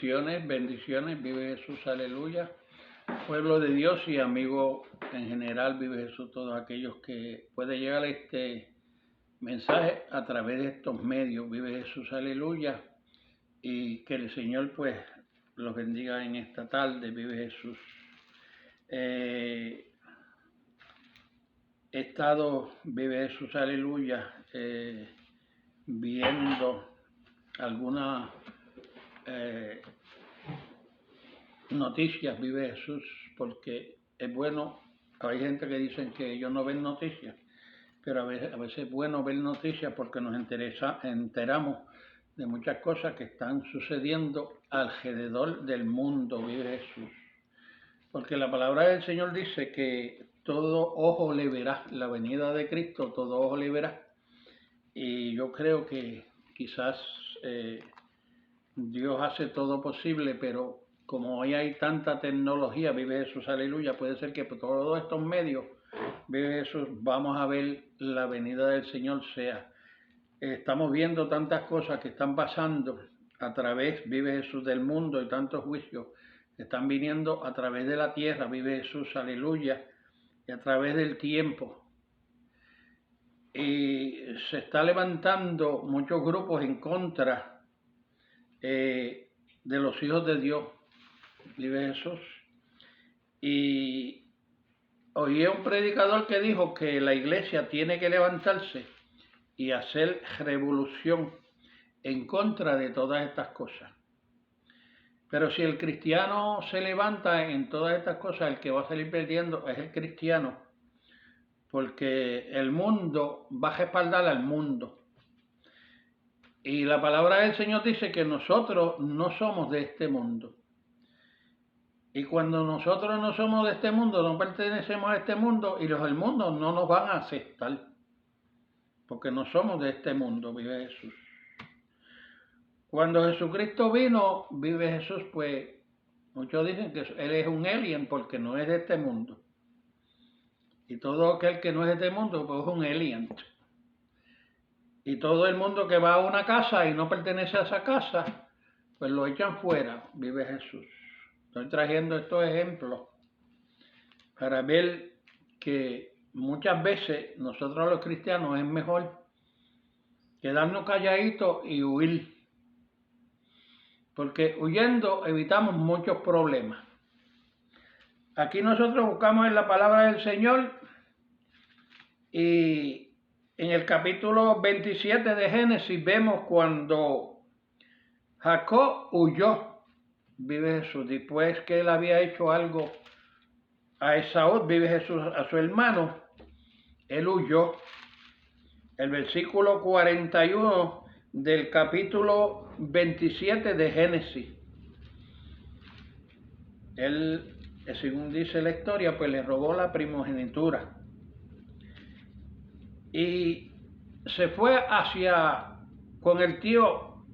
Bendiciones, vive Jesús, aleluya. Pueblo de Dios y amigos en general, vive Jesús, todos aquellos que puede llegar este mensaje a través de estos medios, vive Jesús, aleluya. Y que el Señor pues los bendiga en esta tarde, vive Jesús. He estado, vive Jesús, aleluya, viendo algunas noticias, vive Jesús, porque es bueno. Hay gente que dicen que ellos no ven noticias, pero a veces es bueno ver noticias porque nos enteramos de muchas cosas que están sucediendo alrededor del mundo, vive Jesús. Porque la palabra del Señor dice que todo ojo le verá la venida de Cristo, todo ojo le verá. Y yo creo que quizás Dios hace todo posible, pero como hoy hay tanta tecnología, vive Jesús, aleluya, puede ser que por todos estos medios, vive Jesús, vamos a ver la venida del Señor sea. Estamos viendo tantas cosas que están pasando a través, vive Jesús, del mundo, y tantos juicios que están viniendo a través de la tierra, vive Jesús, aleluya, y a través del tiempo. Y se está levantando muchos grupos en contra de los hijos de Dios, vive Jesús. Y oí a un predicador que dijo que la iglesia tiene que levantarse y hacer revolución en contra de todas estas cosas. Pero si el cristiano se levanta en todas estas cosas, el que va a salir perdiendo es el cristiano, porque el mundo va a respaldar al mundo. Y la palabra del Señor dice que nosotros no somos de este mundo. Y cuando nosotros no somos de este mundo, no pertenecemos a este mundo, y los del mundo no nos van a aceptar, porque no somos de este mundo, vive Jesús. Cuando Jesucristo vino, vive Jesús, pues muchos dicen que Él es un alien porque no es de este mundo. Y todo aquel que no es de este mundo, pues es un alien. Y todo el mundo que va a una casa y no pertenece a esa casa, pues lo echan fuera, vive Jesús. Estoy trayendo estos ejemplos para ver que muchas veces nosotros los cristianos es mejor quedarnos calladitos y huir. Porque huyendo evitamos muchos problemas. Aquí nosotros buscamos en la palabra del Señor y en el capítulo 27 de Génesis vemos cuando Jacob huyó, vive Jesús, después que él había hecho algo a Esaú, vive Jesús, a su hermano, él huyó. El versículo 41 del capítulo 27 de Génesis. Él, según dice la historia, pues le robó la primogenitura. Y se fue con el tío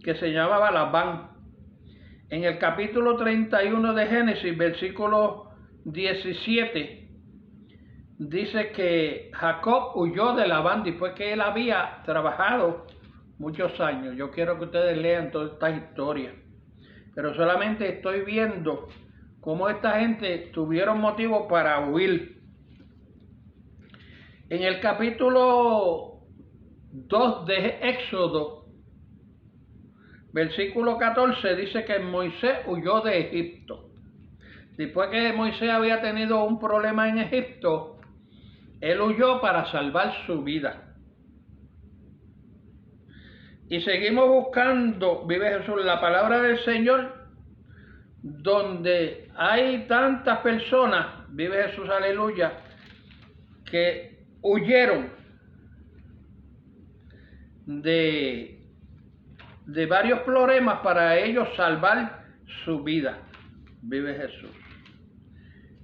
que se llamaba Labán. En el capítulo 31 de Génesis, versículo 17, dice que Jacob huyó de Labán después que él había trabajado muchos años. Yo quiero que ustedes lean todas estas historias, pero solamente estoy viendo cómo esta gente tuvieron motivo para huir. En el capítulo 2 de Éxodo, versículo 14, dice que Moisés huyó de Egipto. Después que Moisés había tenido un problema en Egipto, él huyó para salvar su vida. Y seguimos buscando, vive Jesús, la palabra del Señor, donde hay tantas personas, vive Jesús, aleluya, que huyeron de varios problemas para ellos salvar su vida, vive Jesús.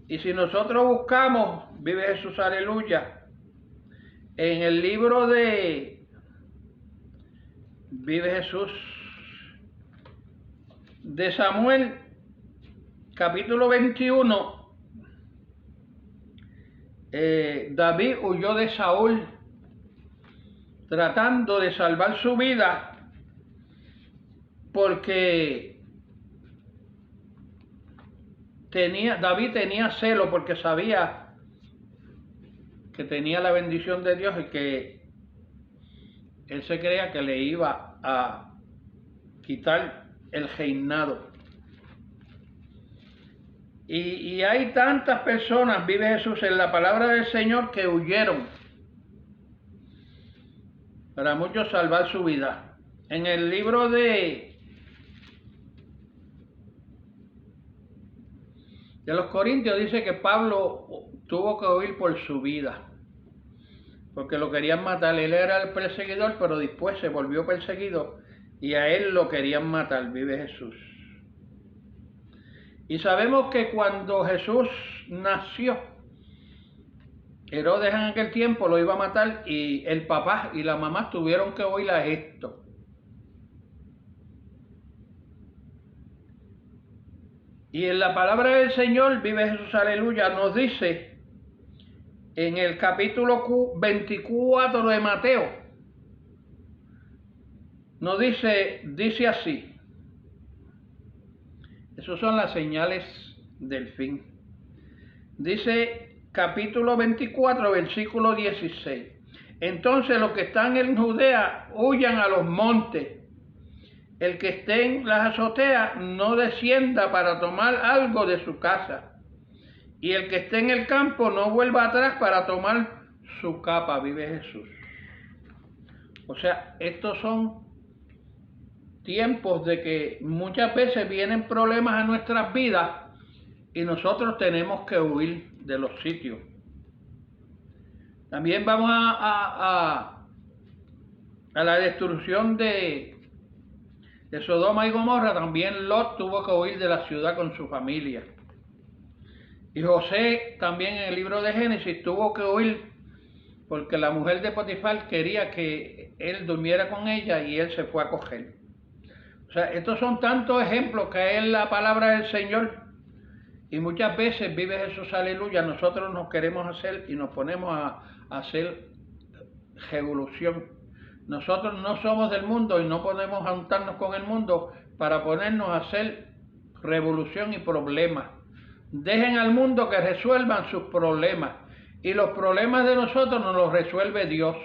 Y si nosotros buscamos, vive Jesús, aleluya, en el libro de, vive Jesús, de Samuel, capítulo 21, David huyó de Saúl tratando de salvar su vida porque David tenía celo porque sabía que tenía la bendición de Dios y que él se creía que le iba a quitar el reinado. Y hay tantas personas, vive Jesús, en la palabra del Señor que huyeron para muchos salvar su vida. En el libro de los Corintios dice que Pablo tuvo que huir por su vida, porque lo querían matar. Él era el perseguidor, pero después se volvió perseguido y a él lo querían matar, vive Jesús. Y sabemos que cuando Jesús nació, Herodes en aquel tiempo lo iba a matar y el papá y la mamá tuvieron que oír a esto. Y en la palabra del Señor, vive Jesús, aleluya, nos dice en el capítulo 24 de Mateo, nos dice así. Esas son las señales del fin. Dice capítulo 24, versículo 16. Entonces los que están en Judea huyan a los montes. El que esté en las azoteas no descienda para tomar algo de su casa. Y el que esté en el campo no vuelva atrás para tomar su capa, vive Jesús. O sea, estos son tiempos de que muchas veces vienen problemas a nuestras vidas y nosotros tenemos que huir de los sitios. También vamos a la destrucción de Sodoma y Gomorra. También Lot tuvo que huir de la ciudad con su familia. Y José también en el libro de Génesis tuvo que huir porque la mujer de Potifar quería que él durmiera con ella y él se fue a coger. O sea, estos son tantos ejemplos que hay en la palabra del Señor y muchas veces, vive Jesús, aleluya, nosotros nos queremos hacer y nos ponemos a hacer revolución. Nosotros no somos del mundo y no podemos juntarnos con el mundo para ponernos a hacer revolución y problemas. Dejen al mundo que resuelvan sus problemas y los problemas de nosotros nos los resuelve Dios.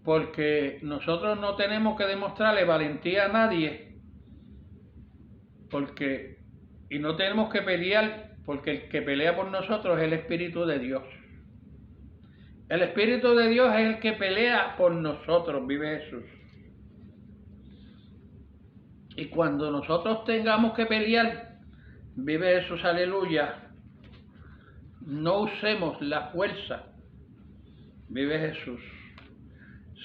Porque nosotros no tenemos que demostrarle valentía a nadie, y no tenemos que pelear, porque el que pelea por nosotros es el Espíritu de Dios. El Espíritu de Dios es el que pelea por nosotros, vive Jesús. Y cuando nosotros tengamos que pelear, vive Jesús, aleluya, no usemos la fuerza, vive Jesús,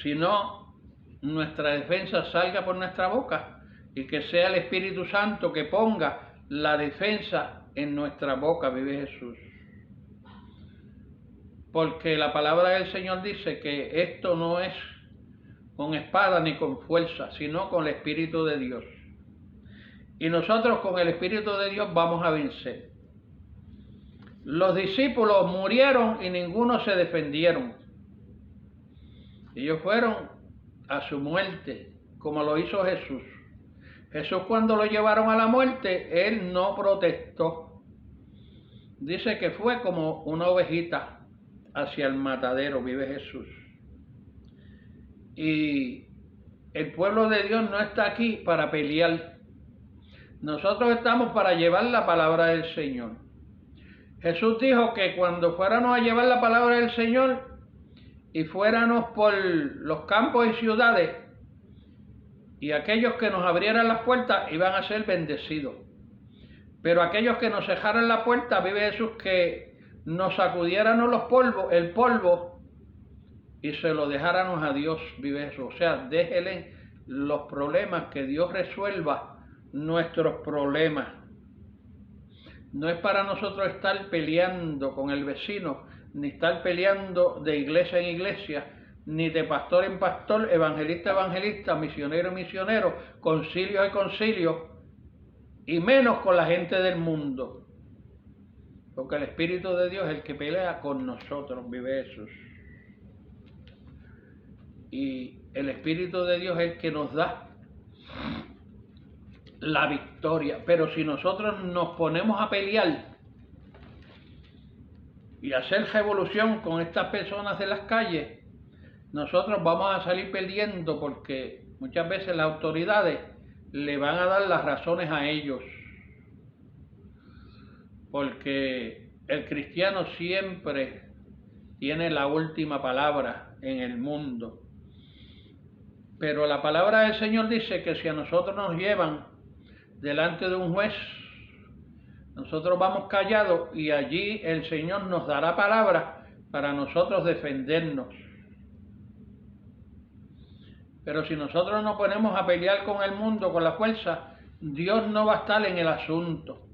sino nuestra defensa salga por nuestra boca y que sea el Espíritu Santo que ponga la defensa en nuestra boca, vive Jesús. Porque la palabra del Señor dice que esto no es con espada ni con fuerza, sino con el Espíritu de Dios. Y nosotros con el Espíritu de Dios vamos a vencer. Los discípulos murieron y ninguno se defendieron. Ellos fueron a su muerte, como lo hizo Jesús. Jesús, cuando lo llevaron a la muerte, él no protestó. Dice que fue como una ovejita hacia el matadero, vive Jesús. Y el pueblo de Dios no está aquí para pelear. Nosotros estamos para llevar la palabra del Señor. Jesús dijo que cuando fuéramos a llevar la palabra del Señor y fuéramos por los campos y ciudades, y aquellos que nos abrieran las puertas iban a ser bendecidos. Pero aquellos que nos cerraran la puerta, vive Jesús, que nos sacudiéramos el polvo, y se lo dejáramos a Dios, vive Jesús. O sea, déjenle los problemas, que Dios resuelva nuestros problemas. No es para nosotros estar peleando con el vecino, ni estar peleando de iglesia en iglesia, ni de pastor en pastor, evangelista a evangelista, misionero a misionero, concilio a concilio, y menos con la gente del mundo. Porque el Espíritu de Dios es el que pelea con nosotros, vive Jesús. Y el Espíritu de Dios es el que nos da la victoria. victoria. Pero si nosotros nos ponemos a pelear y hacer revolución con estas personas de las calles, nosotros vamos a salir perdiendo, porque muchas veces las autoridades le van a dar las razones a ellos. Porque el cristiano siempre tiene la última palabra en el mundo. Pero la palabra del Señor dice que si a nosotros nos llevan delante de un juez, nosotros vamos callados y allí el Señor nos dará palabra para nosotros defendernos. Pero si nosotros nos ponemos a pelear con el mundo, con la fuerza, Dios no va a estar en el asunto.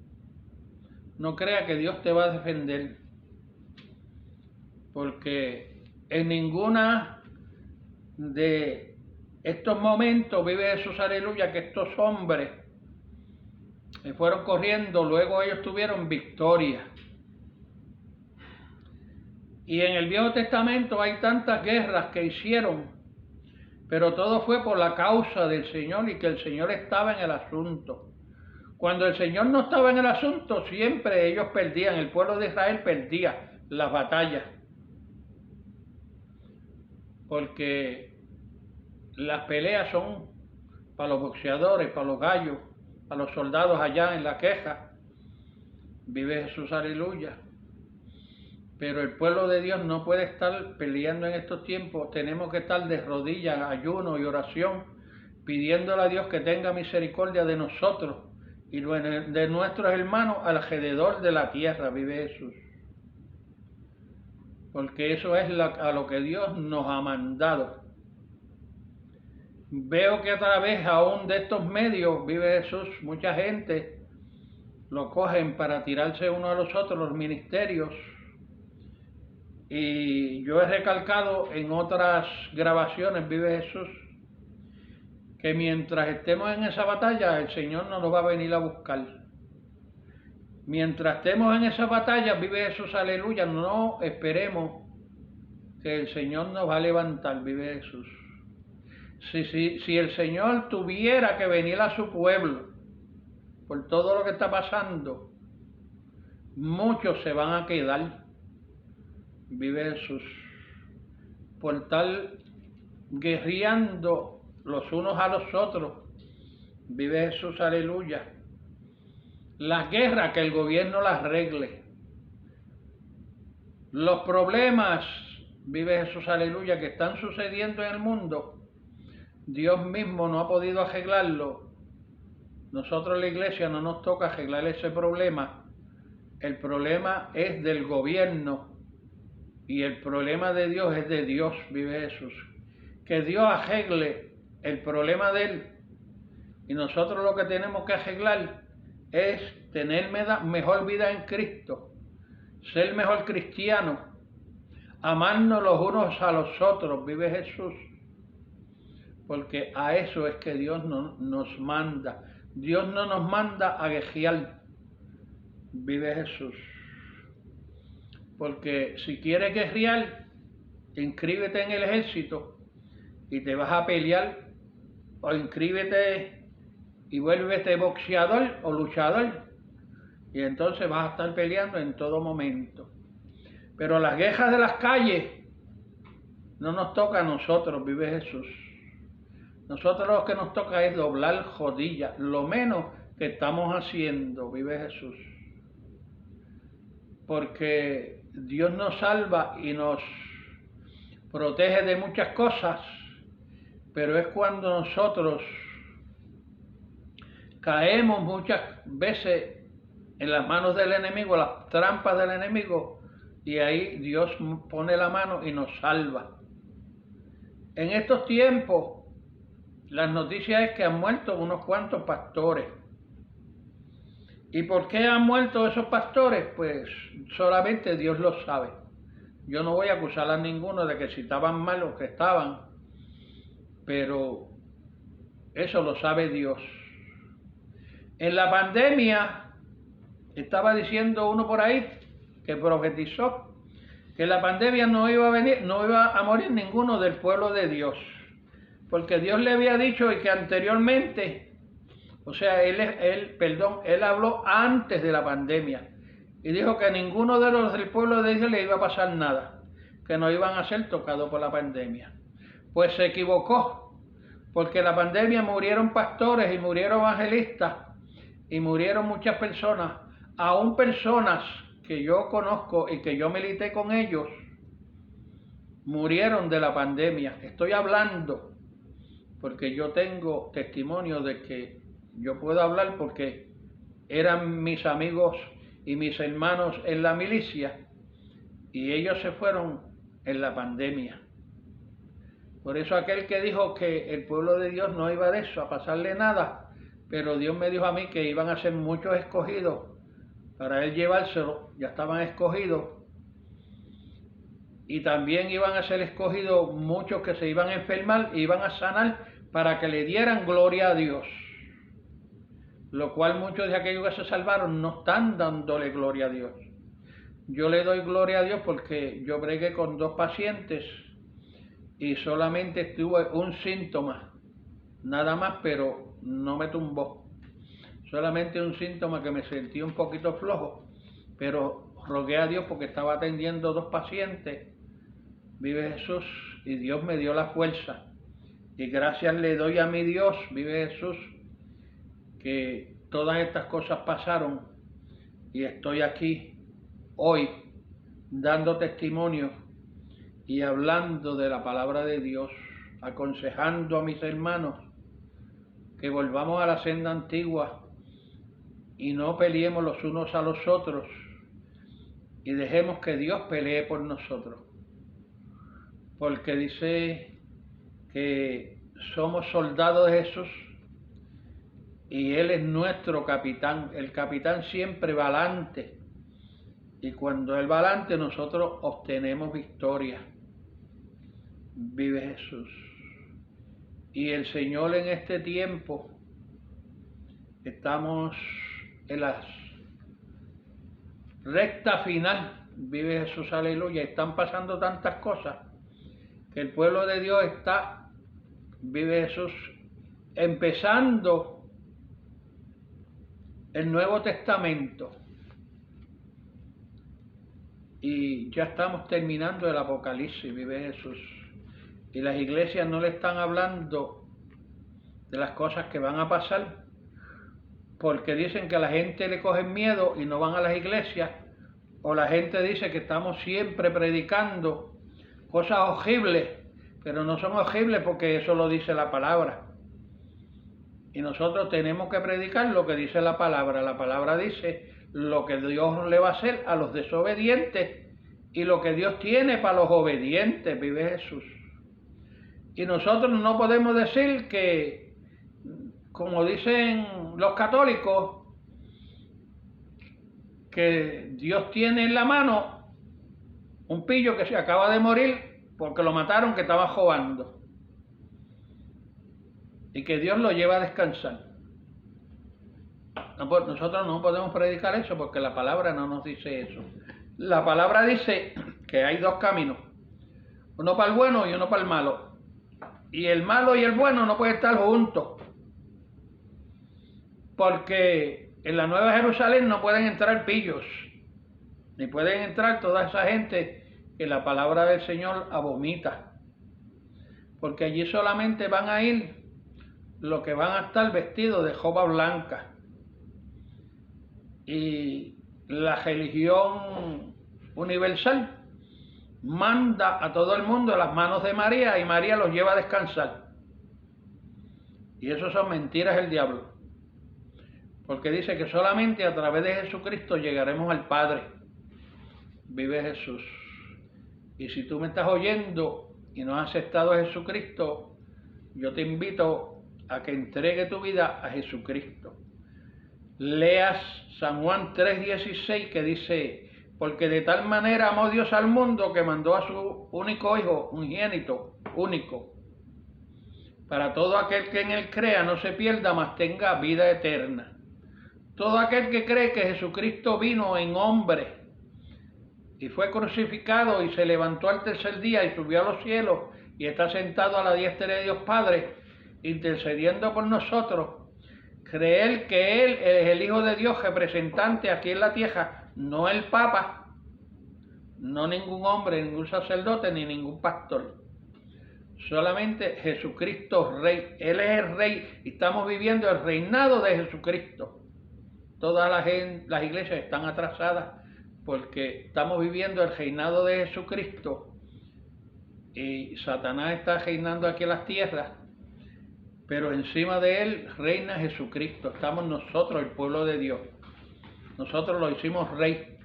No crea que Dios te va a defender, porque en ninguna de estos momentos vive Jesús, aleluya, que estos hombres fueron corriendo, luego ellos tuvieron victoria. Y en el Viejo Testamento hay tantas guerras que hicieron, pero todo fue por la causa del Señor y que el Señor estaba en el asunto. Cuando el Señor no estaba en el asunto, siempre ellos perdían, el pueblo de Israel perdía las batallas. Porque las peleas son para los boxeadores, para los gallos, para los soldados allá en la queja. Vive Jesús, aleluya. Pero el pueblo de Dios no puede estar peleando en estos tiempos. Tenemos que estar de rodillas, ayuno y oración, pidiéndole a Dios que tenga misericordia de nosotros y de nuestros hermanos alrededor de la tierra. Vive Jesús. Porque eso es a lo que Dios nos ha mandado. Veo que a través aún de estos medios, vive Jesús, mucha gente lo cogen para tirarse uno a los otros, los ministerios. Y yo he recalcado en otras grabaciones, vive Jesús, que mientras estemos en esa batalla, el Señor nos lo va a venir a buscar. Mientras estemos en esa batalla, vive Jesús, aleluya, no esperemos que el Señor nos va a levantar, vive Jesús. Si el Señor tuviera que venir a su pueblo por todo lo que está pasando, muchos se van a quedar, vive Jesús, por estar guerreando los unos a los otros, vive Jesús, aleluya. Las guerras, que el gobierno las arregle. Los problemas, vive Jesús, aleluya, que están sucediendo en el mundo, Dios mismo no ha podido arreglarlo. Nosotros, la iglesia, no nos toca arreglar ese problema. El problema es del gobierno y el problema de Dios es de Dios, vive Jesús. Que Dios arregle el problema de Él, y nosotros lo que tenemos que arreglar es tener mejor vida en Cristo, ser mejor cristiano, amarnos los unos a los otros, vive Jesús. Porque a eso es que Dios nos manda. Dios no nos manda a guerrear, vive Jesús. Porque si quieres guerrear, inscríbete en el ejército y te vas a pelear, o inscríbete y vuélvete boxeador o luchador, y entonces vas a estar peleando en todo momento. Pero las guerras de las calles no nos toca a nosotros, vive Jesús. Nosotros lo que nos toca es doblar rodillas, lo menos que estamos haciendo, vive Jesús. Porque Dios nos salva y nos protege de muchas cosas, pero es cuando nosotros caemos muchas veces en las manos del enemigo, las trampas del enemigo, y ahí Dios pone la mano y nos salva. En estos tiempos, las noticias es que han muerto unos cuantos pastores. ¿Y por qué han muerto esos pastores? Pues solamente Dios lo sabe. Yo no voy a acusar a ninguno de que si estaban mal o que estaban, pero eso lo sabe Dios. En la pandemia, estaba diciendo uno por ahí que profetizó que la pandemia no iba a morir ninguno del pueblo de Dios, porque Dios le había dicho y que anteriormente O sea, él habló antes de la pandemia y dijo que ninguno de los del pueblo de Dios le iba a pasar nada, que no iban a ser tocados por la pandemia. Pues se equivocó, porque en la pandemia murieron pastores y murieron evangelistas y murieron muchas personas, aún personas que yo conozco y que yo milité con ellos, murieron de la pandemia. Estoy hablando porque yo tengo testimonio de que yo puedo hablar porque eran mis amigos y mis hermanos en la milicia y ellos se fueron en la pandemia. Por eso aquel que dijo que el pueblo de Dios no iba de eso, a pasarle nada, pero Dios me dijo a mí que iban a ser muchos escogidos para él llevárselo, ya estaban escogidos, y también iban a ser escogidos muchos que se iban a enfermar e iban a sanar para que le dieran gloria a Dios. Lo cual muchos de aquellos que se salvaron no están dándole gloria a Dios. Yo le doy gloria a Dios porque yo bregué con 2 pacientes y solamente tuve un síntoma, nada más, pero no me tumbó. Solamente un síntoma que me sentí un poquito flojo, pero rogué a Dios porque estaba atendiendo 2 pacientes. Vive Jesús, y Dios me dio la fuerza. Y gracias le doy a mi Dios, vive Jesús, que todas estas cosas pasaron y estoy aquí hoy dando testimonio y hablando de la palabra de Dios, aconsejando a mis hermanos que volvamos a la senda antigua y no peleemos los unos a los otros y dejemos que Dios pelee por nosotros, porque dice que somos soldados de Jesús y Él es nuestro capitán. El capitán siempre va adelante y cuando Él va adelante nosotros obtenemos victoria. Vive Jesús. Y el Señor en este tiempo, estamos en la recta final, vive Jesús, aleluya, están pasando tantas cosas que el pueblo de Dios está, vive Jesús, empezando el Nuevo Testamento y ya estamos terminando el Apocalipsis, vive Jesús. Y las iglesias no le están hablando de las cosas que van a pasar porque dicen que a la gente le cogen miedo y no van a las iglesias, o la gente dice que estamos siempre predicando cosas horribles, pero no son horribles porque eso lo dice la palabra. Y nosotros tenemos que predicar lo que dice la palabra. La palabra dice lo que Dios le va a hacer a los desobedientes y lo que Dios tiene para los obedientes, vive Jesús. Y nosotros no podemos decir que, como dicen los católicos, que Dios tiene en la mano un pillo que se acaba de morir porque lo mataron, que estaba robando, y que Dios lo lleva a descansar. Nosotros no podemos predicar eso porque la palabra no nos dice eso. La palabra dice que hay 2 caminos, uno para el bueno y uno para el malo. Y el malo y el bueno no pueden estar juntos, porque en la Nueva Jerusalén no pueden entrar pillos, ni pueden entrar toda esa gente que la palabra del Señor abomita, porque allí solamente van a ir los que van a estar vestidos de ropa blanca. Y la religión universal manda a todo el mundo a las manos de María y María los lleva a descansar. Y eso son mentiras del diablo. Porque dice que solamente a través de Jesucristo llegaremos al Padre. Vive Jesús. Y si tú me estás oyendo y no has aceptado a Jesucristo, yo te invito a que entregue tu vida a Jesucristo. Leas San Juan 3:16 que dice: porque de tal manera amó Dios al mundo que mandó a su único Hijo, unigénito, único, para todo aquel que en Él crea no se pierda, mas tenga vida eterna. Todo aquel que cree que Jesucristo vino en hombre y fue crucificado y se levantó al tercer día y subió a los cielos y está sentado a la diestra de Dios Padre, intercediendo por nosotros, creer que Él es el Hijo de Dios representante aquí en la tierra, no el Papa, no ningún hombre, ningún sacerdote, ni ningún pastor. Solamente Jesucristo Rey. Él es el Rey y estamos viviendo el reinado de Jesucristo. Todas las iglesias están atrasadas porque estamos viviendo el reinado de Jesucristo y Satanás está reinando aquí en las tierras, pero encima de él reina Jesucristo. Estamos nosotros, el pueblo de Dios. Nosotros lo hicimos Rey,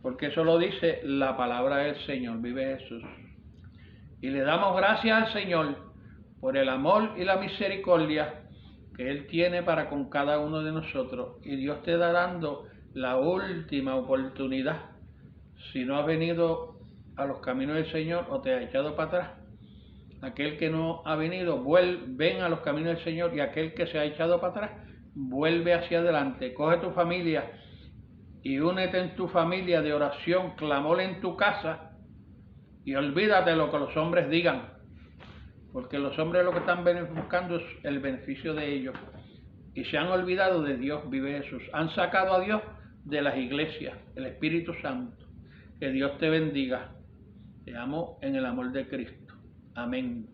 porque eso lo dice la palabra del Señor. Vive Jesús. Y le damos gracias al Señor por el amor y la misericordia que Él tiene para con cada uno de nosotros. Y Dios te está dando la última oportunidad. Si no has venido a los caminos del Señor o te has echado para atrás, aquel que no ha venido, ven a los caminos del Señor, y aquel que se ha echado para atrás, vuelve hacia adelante. Coge tu familia y únete en tu familia de oración, clamor en tu casa, y olvídate de lo que los hombres digan, porque los hombres lo que están buscando es el beneficio de ellos, y se han olvidado de Dios. Vive Jesús. Han sacado a Dios de las iglesias, el Espíritu Santo. Que Dios te bendiga. Te amo en el amor de Cristo. Amén.